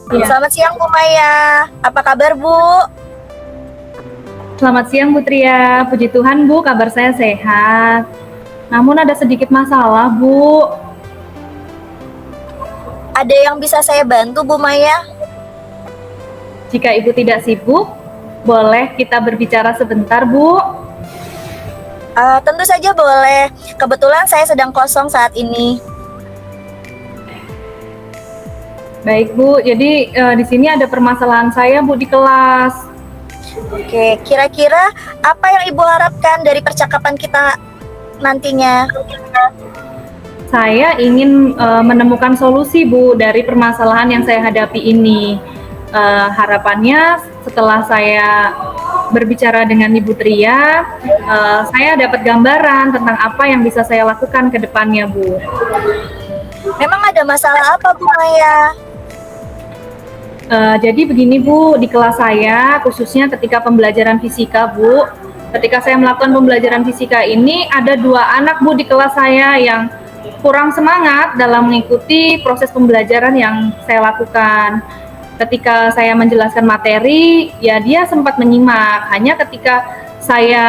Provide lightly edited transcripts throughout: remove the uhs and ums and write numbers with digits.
Iya. Selamat siang Bu Maya, apa kabar Bu? Selamat siang Bu Tria, puji Tuhan Bu, kabar saya sehat. Namun ada sedikit masalah Bu. Ada yang bisa saya bantu Bu Maya? Jika Ibu tidak sibuk, boleh kita berbicara sebentar Bu? Tentu saja boleh, kebetulan saya sedang kosong saat ini. Baik Bu, jadi di sini ada permasalahan saya Bu di kelas. Oke, kira-kira apa yang Ibu harapkan dari percakapan kita nantinya? Saya ingin menemukan solusi Bu dari permasalahan yang saya hadapi ini. Harapannya setelah saya berbicara dengan Ibu Tria, saya dapat gambaran tentang apa yang bisa saya lakukan ke depannya Bu. Memang ada masalah apa Bu Maya? Jadi begini Bu, di kelas saya khususnya ketika pembelajaran fisika Bu, ketika saya melakukan pembelajaran fisika ini ada 2 anak Bu di kelas saya yang kurang semangat dalam mengikuti proses pembelajaran yang saya lakukan. Ketika saya menjelaskan materi, ya dia sempat menyimak. Hanya ketika saya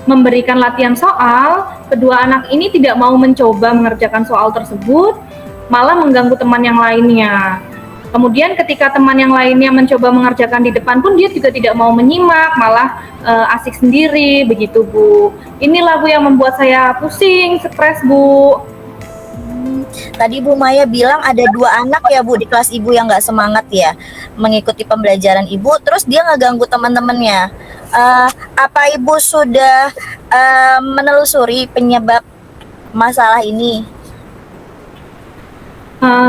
memberikan latihan soal, kedua anak ini tidak mau mencoba mengerjakan soal tersebut, malah mengganggu teman yang lainnya. Kemudian ketika teman yang lainnya mencoba mengerjakan di depan pun dia juga tidak mau menyimak, malah asik sendiri, begitu Bu. Inilah Bu yang membuat saya pusing, stres Bu. Tadi Bu Maya bilang ada 2 anak ya Bu di kelas Ibu yang nggak semangat ya mengikuti pembelajaran Ibu, terus dia ngeganggu teman-temannya. Apa Ibu sudah menelusuri penyebab masalah ini?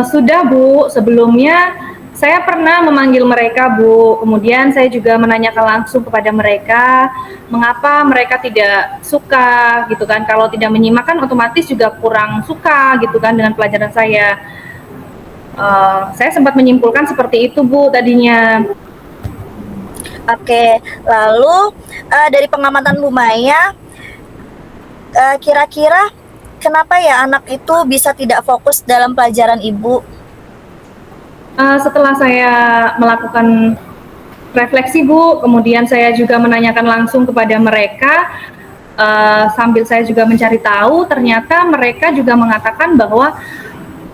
Sudah Bu, sebelumnya saya pernah memanggil mereka Bu, kemudian saya juga menanyakan langsung kepada mereka mengapa mereka tidak suka gitu kan, kalau tidak menyimak kan otomatis juga kurang suka gitu kan dengan pelajaran saya. Saya sempat menyimpulkan seperti itu Bu tadinya. Oke, lalu dari pengamatan Bu Maya, kira-kira kenapa ya anak itu bisa tidak fokus dalam pelajaran Ibu? Setelah saya melakukan refleksi Bu, kemudian saya juga menanyakan langsung kepada mereka, sambil saya juga mencari tahu, ternyata mereka juga mengatakan bahwa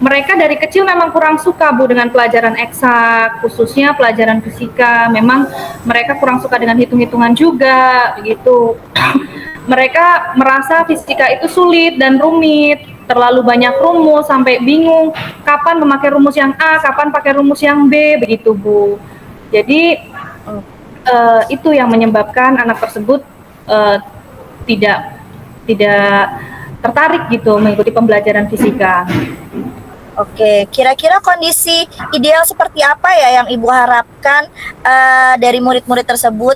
mereka dari kecil memang kurang suka Bu dengan pelajaran eksak, khususnya pelajaran fisika. Memang mereka kurang suka dengan hitung-hitungan juga, begitu. Mereka merasa fisika itu sulit dan rumit, terlalu banyak rumus sampai bingung kapan memakai rumus yang A, kapan pakai rumus yang B, begitu Bu. Jadi itu yang menyebabkan anak tersebut tidak tertarik gitu mengikuti pembelajaran fisika. Oke, kira-kira kondisi ideal seperti apa ya yang Ibu harapkan dari murid-murid tersebut?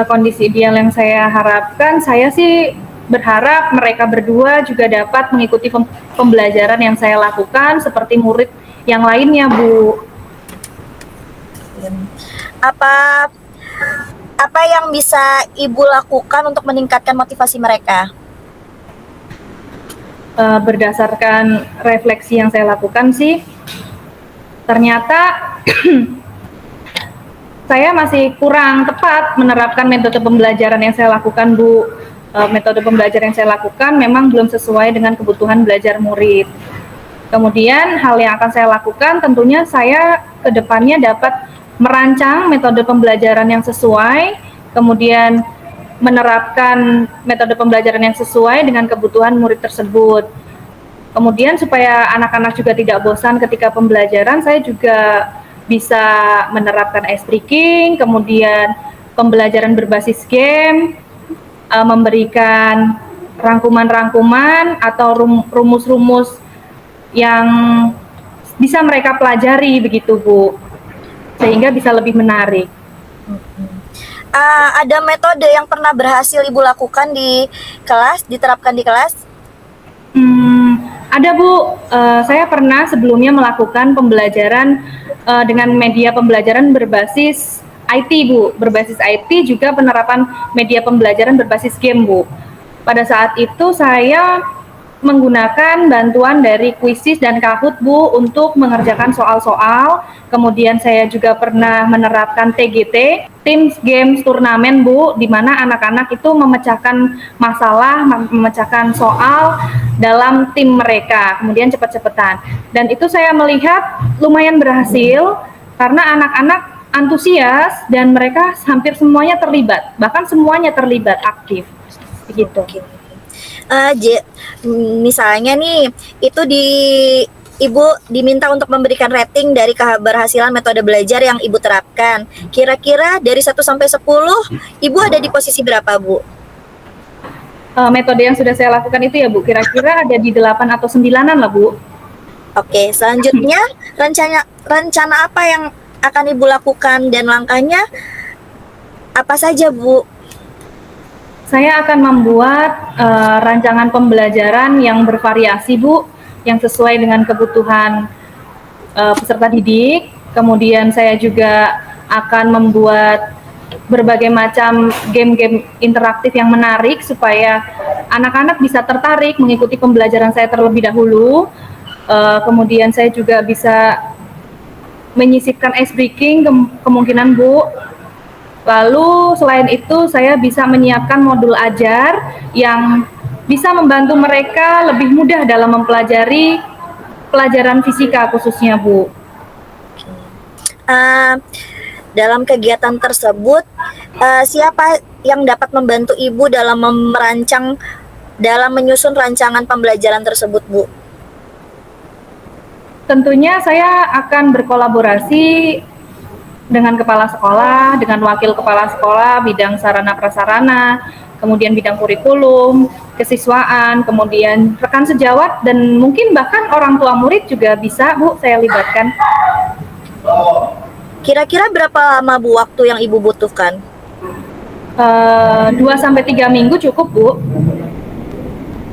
Kondisi ideal yang saya harapkan, saya sih berharap mereka berdua juga dapat mengikuti pembelajaran yang saya lakukan seperti murid yang lainnya Bu. Apa yang bisa Ibu lakukan untuk meningkatkan motivasi mereka? Berdasarkan refleksi yang saya lakukan sih, ternyata saya masih kurang tepat menerapkan metode pembelajaran yang saya lakukan Bu. Metode pembelajaran yang saya lakukan memang belum sesuai dengan kebutuhan belajar murid. Kemudian hal yang akan saya lakukan tentunya saya ke depannya dapat merancang metode pembelajaran yang sesuai, kemudian menerapkan metode pembelajaran yang sesuai dengan kebutuhan murid tersebut. Kemudian supaya anak-anak juga tidak bosan ketika pembelajaran, saya juga bisa menerapkan ice breaking, kemudian pembelajaran berbasis game, memberikan rangkuman-rangkuman atau rumus-rumus yang bisa mereka pelajari begitu Bu, sehingga bisa lebih menarik. Ada metode yang pernah berhasil Ibu lakukan di kelas, diterapkan di kelas? Ada Bu, saya pernah sebelumnya melakukan pembelajaran dengan media pembelajaran berbasis IT Bu, berbasis IT juga penerapan media pembelajaran berbasis game Bu. Pada saat itu saya menggunakan bantuan dari Quizizz dan Kahoot Bu untuk mengerjakan soal-soal. Kemudian saya juga pernah menerapkan TGT, Teams Games Turnamen Bu, di mana anak-anak itu memecahkan masalah, memecahkan soal dalam tim mereka, kemudian cepat-cepatan. Dan itu saya melihat lumayan berhasil karena anak-anak antusias dan mereka hampir semuanya terlibat, bahkan semuanya terlibat aktif, begitu. Oke. Misalnya nih, itu Ibu diminta untuk memberikan rating dari keberhasilan metode belajar yang Ibu terapkan. Kira-kira dari 1 sampai 10, Ibu ada di posisi berapa, Bu? Metode yang sudah saya lakukan itu ya Bu, kira-kira ada di 8 atau 9-an lah Bu. Oke, selanjutnya rencana apa yang akan Ibu lakukan dan langkahnya apa saja, Bu? Saya akan membuat rancangan pembelajaran yang bervariasi Bu, yang sesuai dengan kebutuhan peserta didik. Kemudian saya juga akan membuat berbagai macam game-game interaktif yang menarik supaya anak-anak bisa tertarik mengikuti pembelajaran saya terlebih dahulu. Kemudian saya juga bisa menyisipkan ice breaking kemungkinan Bu. Lalu selain itu saya bisa menyiapkan modul ajar yang bisa membantu mereka lebih mudah dalam mempelajari pelajaran fisika khususnya Bu. Dalam kegiatan tersebut, siapa yang dapat membantu Ibu dalam menyusun rancangan pembelajaran tersebut, Bu? Tentunya saya akan berkolaborasi dengan kepala sekolah, dengan wakil kepala sekolah, bidang sarana prasarana, kemudian bidang kurikulum, kesiswaan, kemudian rekan sejawat, dan mungkin bahkan orang tua murid juga bisa Bu saya libatkan. Kira-kira berapa lama Bu waktu yang Ibu butuhkan? 2-3 minggu cukup Bu.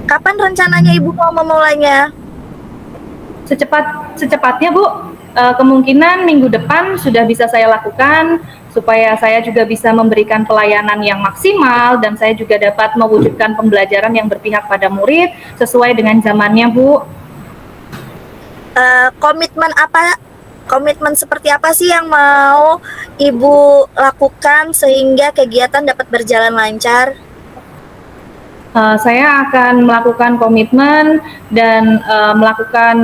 Kapan rencananya Ibu mau memulainya? Secepatnya Bu. Kemungkinan minggu depan sudah bisa saya lakukan supaya saya juga bisa memberikan pelayanan yang maksimal dan saya juga dapat mewujudkan pembelajaran yang berpihak pada murid sesuai dengan zamannya Bu. Komitmen seperti apa sih yang mau Ibu lakukan sehingga kegiatan dapat berjalan lancar? Saya akan melakukan komitmen dan melakukan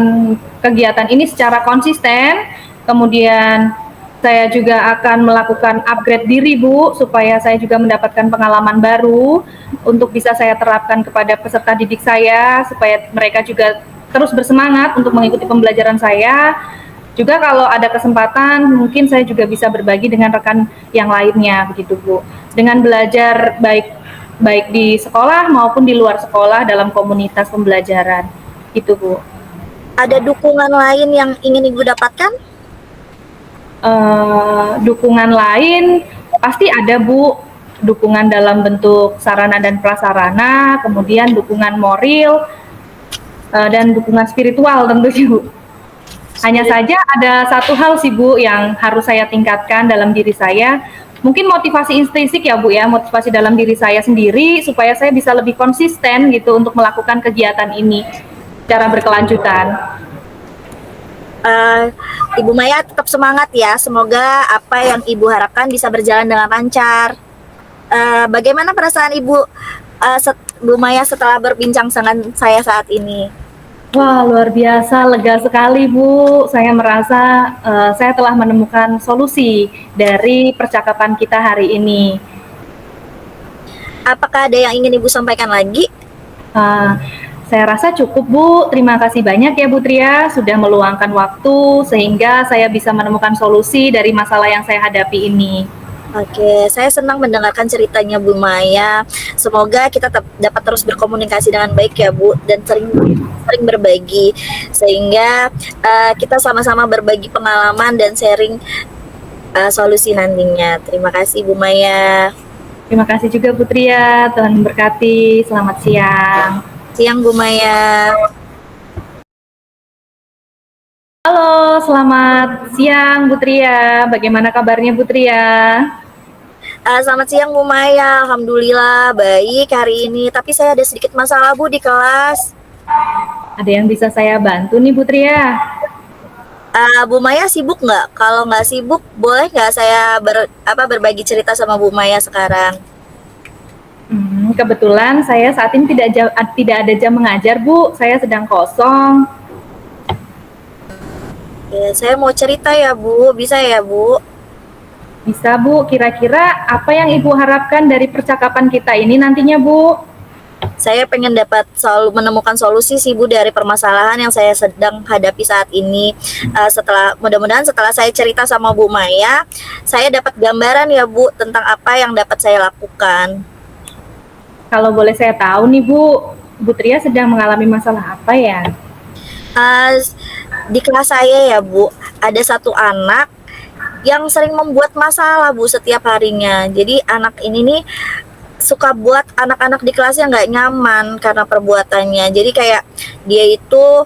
kegiatan ini secara konsisten. Kemudian saya juga akan melakukan upgrade diri Bu, supaya saya juga mendapatkan pengalaman baru untuk bisa saya terapkan kepada peserta didik saya, supaya mereka juga terus bersemangat untuk mengikuti pembelajaran saya. Juga kalau ada kesempatan, mungkin saya juga bisa berbagi dengan rekan yang lainnya, begitu Bu. Dengan belajar baik di sekolah maupun di luar sekolah dalam komunitas pembelajaran. Itu Bu. Ada dukungan lain yang ingin Ibu dapatkan? Dukungan lain pasti ada Bu. Dukungan dalam bentuk sarana dan prasarana, kemudian dukungan moral, dan dukungan spiritual tentunya Bu. Hanya saja ada satu hal sih Bu yang harus saya tingkatkan dalam diri saya. Mungkin motivasi intrinsik ya Bu ya, motivasi dalam diri saya sendiri supaya saya bisa lebih konsisten gitu untuk melakukan kegiatan ini secara berkelanjutan. Ibu Maya tetap semangat ya, semoga apa yang Ibu harapkan bisa berjalan dengan lancar. Bagaimana perasaan Ibu Bu Maya setelah berbincang dengan saya saat ini? Wah, luar biasa, lega sekali Bu. Saya merasa saya telah menemukan solusi dari percakapan kita hari ini. Apakah ada yang ingin Ibu sampaikan lagi? Saya rasa cukup Bu. Terima kasih banyak ya Bu Tria sudah meluangkan waktu sehingga saya bisa menemukan solusi dari masalah yang saya hadapi ini. Oke, saya senang mendengarkan ceritanya Bu Maya. Semoga kita dapat terus berkomunikasi dengan baik ya Bu, dan sering berbagi sehingga kita sama-sama berbagi pengalaman dan sharing solusi nantinya. Terima kasih Bu Maya. Terima kasih juga Bu Tria. Tuhan memberkati. Selamat siang. Siang Bu Maya. Halo, selamat siang Bu Tria. Bagaimana kabarnya Bu Tria? Selamat siang Bu Maya. Alhamdulillah baik hari ini. Tapi saya ada sedikit masalah Bu di kelas. Ada yang bisa saya bantu nih Bu Tria? Bu Maya sibuk nggak? Kalau nggak sibuk, boleh nggak saya berbagi cerita sama Bu Maya sekarang? Kebetulan saya saat ini tidak ada jam mengajar Bu, saya sedang kosong. Ya, saya mau cerita ya Bu, bisa ya Bu? Bisa Bu, kira-kira apa yang Ibu harapkan dari percakapan kita ini nantinya Bu? Saya pengen menemukan solusi sih Bu dari permasalahan yang saya sedang hadapi saat ini. Mudah-mudahan setelah saya cerita sama Bu Maya, saya dapat gambaran ya Bu tentang apa yang dapat saya lakukan. Kalau boleh saya tahu nih Bu Tria sedang mengalami masalah apa ya? Uh, di kelas saya ya Bu, ada satu anak yang sering membuat masalah Bu setiap harinya. Jadi anak ini nih suka buat anak-anak di kelasnya nggak nyaman karena perbuatannya. Jadi kayak dia itu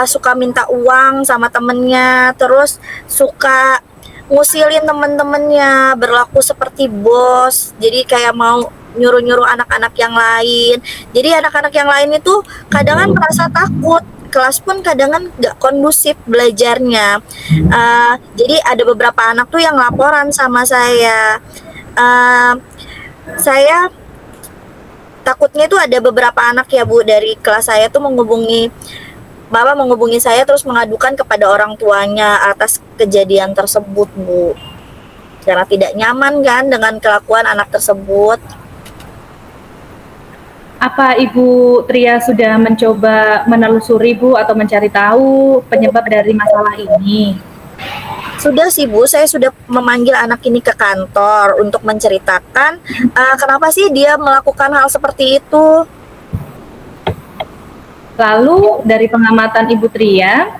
suka minta uang sama temennya, terus suka ngusilin temen-temennya, berlaku seperti bos. Jadi kayak mau nyuruh-nyuruh anak-anak yang lain. Jadi anak-anak yang lain itu kadang kan merasa takut, kelas pun kadang kan nggak kondusif belajarnya. Jadi ada beberapa anak tuh yang laporan sama saya. Saya takutnya itu ada beberapa anak ya Bu dari kelas saya tuh menghubungi saya terus mengadukan kepada orang tuanya atas kejadian tersebut Bu, karena tidak nyaman kan dengan kelakuan anak tersebut. Apa Ibu Tria sudah mencoba menelusuri Bu atau mencari tahu penyebab dari masalah ini? Sudah sih Bu, saya sudah memanggil anak ini ke kantor untuk menceritakan kenapa sih dia melakukan hal seperti itu. Lalu dari pengamatan Ibu Tria,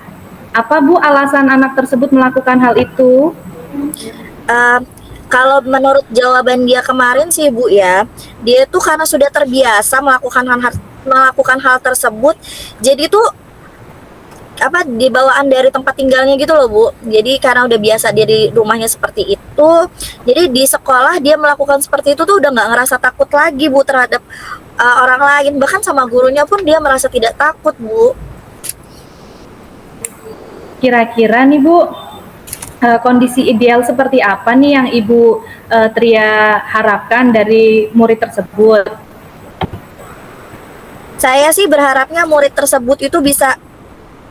apa Bu alasan anak tersebut melakukan hal itu? Kalau menurut jawaban dia kemarin sih Bu ya, dia tuh karena sudah terbiasa melakukan hal tersebut, jadi tuh di bawaan dari tempat tinggalnya gitu loh Bu. Jadi karena udah biasa dia di rumahnya seperti itu, jadi di sekolah dia melakukan seperti itu tuh udah nggak ngerasa takut lagi Bu terhadap orang lain, bahkan sama gurunya pun dia merasa tidak takut Bu. Kira-kira nih Bu, kondisi ideal seperti apa nih yang Ibu Tria harapkan dari murid tersebut? Saya sih berharapnya murid tersebut itu bisa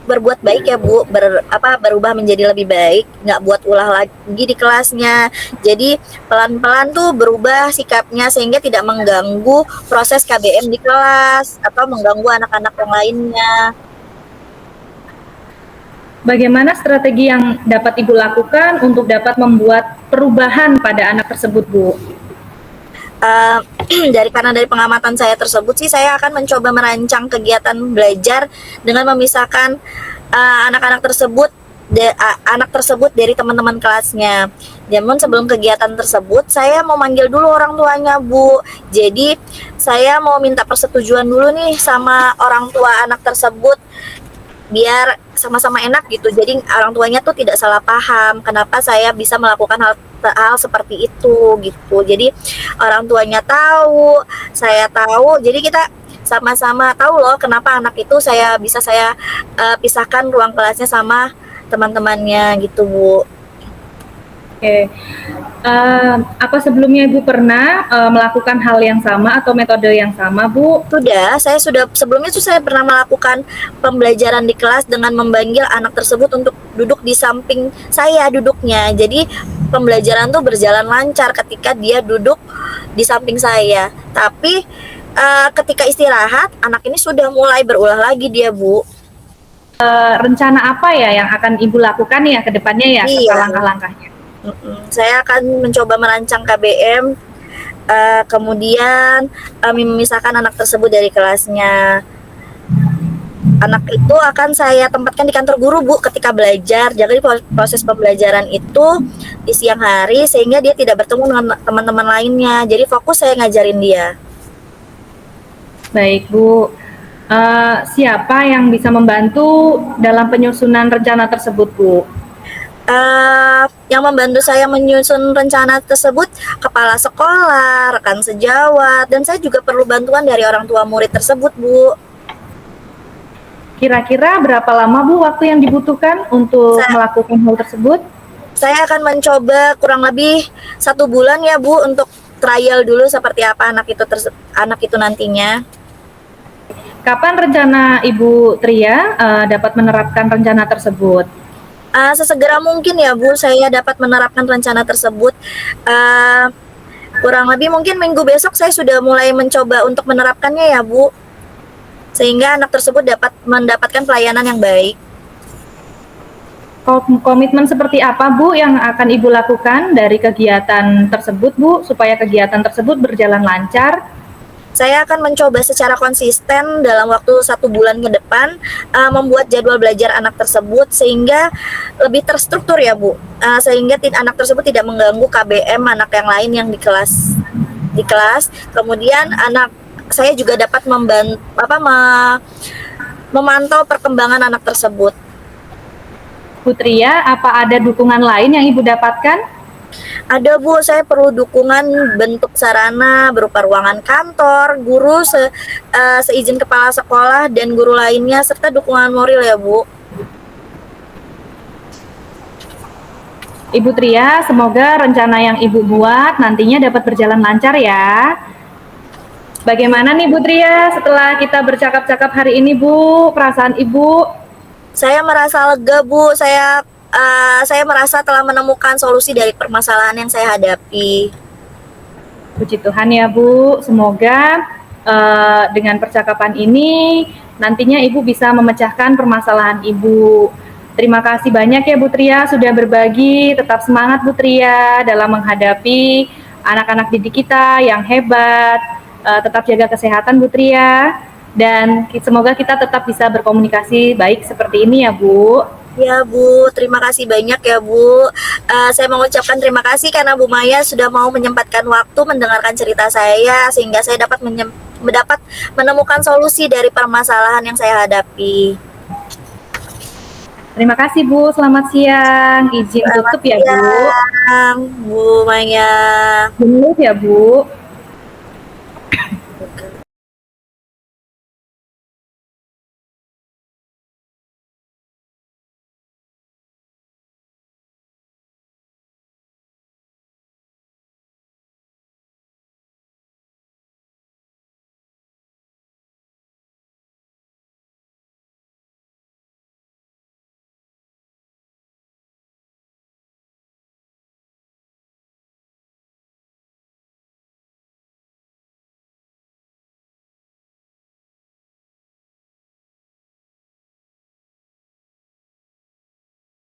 berbuat baik ya Bu, berubah menjadi lebih baik, nggak buat ulah lagi di kelasnya. Jadi pelan-pelan tuh berubah sikapnya sehingga tidak mengganggu proses KBM di kelas atau mengganggu anak-anak yang lainnya. Bagaimana strategi yang dapat Ibu lakukan untuk dapat membuat perubahan pada anak tersebut, Bu? Karena dari pengamatan saya tersebut sih, saya akan mencoba merancang kegiatan belajar dengan memisahkan anak-anak tersebut dari teman-teman kelasnya. Namun sebelum kegiatan tersebut, saya mau manggil dulu orang tuanya Bu. Jadi saya mau minta persetujuan dulu nih sama orang tua anak tersebut, biar sama-sama enak gitu. Jadi orang tuanya tuh tidak salah paham kenapa saya bisa melakukan hal seperti itu gitu. Jadi orang tuanya tahu, saya tahu. Jadi kita sama-sama tahu loh kenapa anak itu saya pisahkan ruang kelasnya sama teman-temannya gitu Bu. Oke. Apa sebelumnya Ibu pernah melakukan hal yang sama atau metode yang sama, Bu? Sebelumnya saya pernah melakukan pembelajaran di kelas dengan memanggil anak tersebut untuk duduk di samping saya duduknya. Jadi pembelajaran tuh berjalan lancar ketika dia duduk di samping saya. Tapi ketika istirahat, anak ini sudah mulai berulah lagi dia, Bu. Rencana apa ya yang akan Ibu lakukan ya ke depannya ya, Iya. langkah-langkahnya? Saya akan mencoba merancang KBM, kemudian memisahkan anak tersebut dari kelasnya. Anak itu akan saya tempatkan di kantor guru Bu ketika belajar. Jadi proses pembelajaran itu di siang hari sehingga dia tidak bertemu dengan teman-teman lainnya. Jadi fokus saya ngajarin dia. Baik Bu, siapa yang bisa membantu dalam penyusunan rencana tersebut Bu? Yang membantu saya menyusun rencana tersebut kepala sekolah, rekan sejawat, dan saya juga perlu bantuan dari orang tua murid tersebut Bu. Kira-kira berapa lama Bu waktu yang dibutuhkan untuk Sa- melakukan hal tersebut? Saya akan mencoba kurang lebih 1 bulan ya Bu untuk trial dulu seperti apa anak itu nantinya. Kapan rencana Ibu Tria dapat menerapkan rencana tersebut? Sesegera mungkin ya Bu, saya dapat menerapkan rencana tersebut. Uh, Kurang lebih mungkin minggu besok saya sudah mulai mencoba untuk menerapkannya ya Bu, sehingga anak tersebut dapat mendapatkan pelayanan yang baik. Komitmen seperti apa Bu yang akan Ibu lakukan dari kegiatan tersebut Bu, supaya kegiatan tersebut berjalan lancar? Saya akan mencoba secara konsisten dalam waktu 1 bulan ke depan membuat jadwal belajar anak tersebut sehingga lebih terstruktur ya Bu, sehingga anak tersebut tidak mengganggu KBM anak yang lain yang di kelas. Kemudian anak saya juga dapat memantau perkembangan anak tersebut. Bu Tria, apa ada dukungan lain yang Ibu dapatkan? Ada Bu, saya perlu dukungan bentuk sarana berupa ruangan kantor, guru seizin kepala sekolah dan guru lainnya serta dukungan moral ya Bu. Ibu Tria, semoga rencana yang Ibu buat nantinya dapat berjalan lancar ya. Bagaimana nih Bu Tria setelah kita bercakap-cakap hari ini Bu, perasaan Ibu? Saya merasa lega Bu, saya merasa telah menemukan solusi dari permasalahan yang saya hadapi. Puji Tuhan ya Bu, semoga dengan percakapan ini nantinya Ibu bisa memecahkan permasalahan Ibu. Terima kasih banyak ya Bu Tria sudah berbagi, tetap semangat Bu Tria dalam menghadapi anak-anak didik kita yang hebat, tetap jaga kesehatan Bu Tria, dan semoga kita tetap bisa berkomunikasi baik seperti ini ya Bu. Ya Bu, terima kasih banyak ya Bu. Saya mengucapkan terima kasih karena Bu Maya sudah mau menyempatkan waktu mendengarkan cerita saya sehingga saya dapat menemukan solusi dari permasalahan yang saya hadapi. Terima kasih Bu, selamat siang. Izin tutup ya Bu. Siang, Bu Maya. Dulu ya Bu.